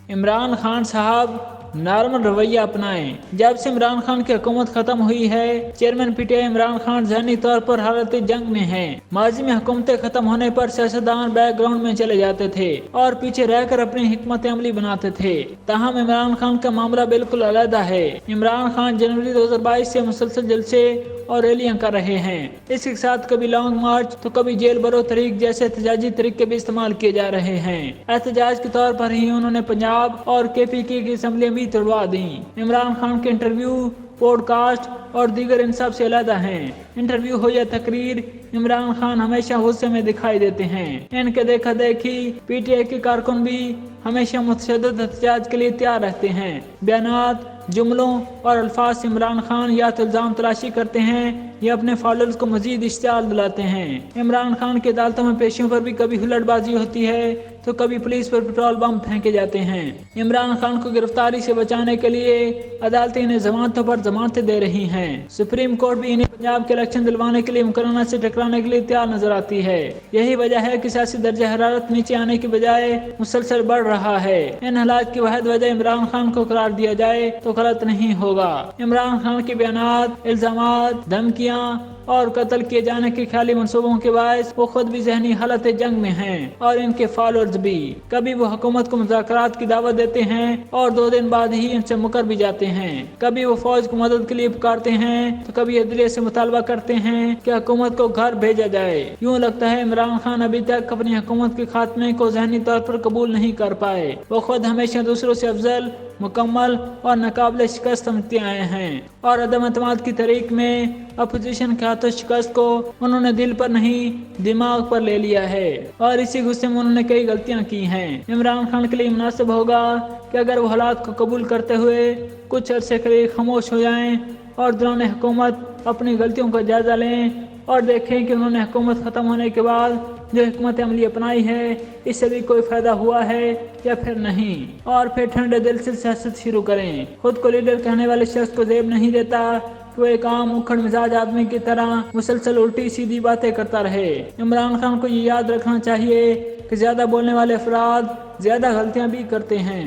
عمران خان صاحب نارمل رویہ اپنائیں۔ جب سے عمران خان کی حکومت ختم ہوئی ہے، chairman P T I Imran Khan ذہنی طور پر حالت جنگ میں ہیں۔ ماضی میں حکومتیں ختم ہونے پر سیاستدان بیک گراؤنڈ میں چلے جاتے تھے اور پیچھے رہ کر اپنی حکمت عملی بناتے تھے، تاہم عمران خان کا معاملہ بالکل علیحدہ ہے۔ عمران خان جنوری 2022 سے مسلسل جلسے اور ریلیاں کر رہے ہیں۔ اس کے ساتھ کبھی لانگ مارچ تو کبھی جیل برو طریق جیسے احتجاجی طریقے بھی استعمال کیے جا رہے ہیں۔ احتجاج کے طور پر ہی انہوں نے پنجاب اور KPK کی اسمبلیاں بھی توڑوا دیں۔ عمران خان کے انٹرویو، پوڈ کاسٹ اور دیگر ان سب سے علیحدہ ہیں۔ انٹرویو ہو یا تقریر، عمران خان ہمیشہ غصے میں دکھائی دیتے ہیں۔ ان کے دیکھا دیکھی PTI کے کارکن بھی ہمیشہ متشدد احتجاج کے لیے تیار رہتے ہیں۔ بیانات، جملوں اور الفاظ سے عمران خان یا تو الزام تلاشی کرتے ہیں یا اپنے فالوورز کو مزید اشتعال دلاتے ہیں۔ عمران خان کی عدالتوں میں پیشیوں پر بھی کبھی ہلڑ بازی ہوتی ہے تو کبھی پولیس پر پیٹرول بم پھینکے جاتے ہیں۔ عمران خان کو گرفتاری سے بچانے کے لیے عدالتیں انہیں ضمانتوں پر ضمانتیں دے رہی ہیں۔ سپریم کورٹ بھی انہیں پنجاب کے الیکشن دلوانے کے لیے مقررہ سے ٹکرانے کے لیے تیار نظر آتی ہے۔ یہی وجہ ہے کہ سیاسی درجہ حرارت نیچے آنے کی بجائے مسلسل بڑھ رہا ہے۔ ان حالات کی واحد وجہ عمران خان کو قرار دیا جائے تو غلط نہیں ہوگا۔ عمران خان کے بیانات، الزامات، دھمکیاں اور قتل کیے جانے کے خیالی منصوبوں کے باعث وہ خود بھی ذہنی حالت جنگ میں ہیں اور ان کے فالوورز بھی۔ کبھی وہ حکومت کو مذاکرات کی دعوت دیتے ہیں اور 2 دن بعد ہی ان سے مکر بھی جاتے ہیں۔ کبھی وہ فوج کو مدد کے لیے پکارتے ہیں تو کبھی عدلیہ سے مطالبہ کرتے ہیں کہ حکومت کو گھر بھیجا جائے۔ یوں لگتا ہے عمران خان ابھی تک اپنی حکومت کے خاتمے کو ذہنی طور پر قبول نہیں کر پائے۔ وہ خود ہمیشہ دوسروں سے افضل، مکمل اور ناقابل شکست سمجھتے آئے ہیں اور عدم اعتماد کی تحریک میں اپوزیشن کے ہاتھوں شکست کو انہوں نے دل پر نہیں دماغ پر لے لیا ہے اور اسی غصے میں انہوں نے کئی غلطیاں کی ہیں۔ عمران خان کے لیے مناسب ہوگا کہ اگر وہ حالات کو قبول کرتے ہوئے کچھ عرصے کے لیے خاموش ہو جائیں اور دوران حکومت اپنی غلطیوں کا جائزہ لیں اور دیکھیں کہ انہوں نے حکومت ختم ہونے کے بعد جو حکمت عملی اپنائی ہے اس سے بھی کوئی فائدہ ہوا ہے یا پھر نہیں، اور پھر ٹھنڈے دل سے سیاست شروع کریں۔ خود کو لیڈر کہنے والے شخص کو زیب نہیں دیتا کہ وہ ایک عام اکھڑ مزاج آدمی کی طرح مسلسل الٹی سیدھی باتیں کرتا رہے۔ عمران خان کو یہ یاد رکھنا چاہیے کہ زیادہ بولنے والے افراد زیادہ غلطیاں بھی کرتے ہیں۔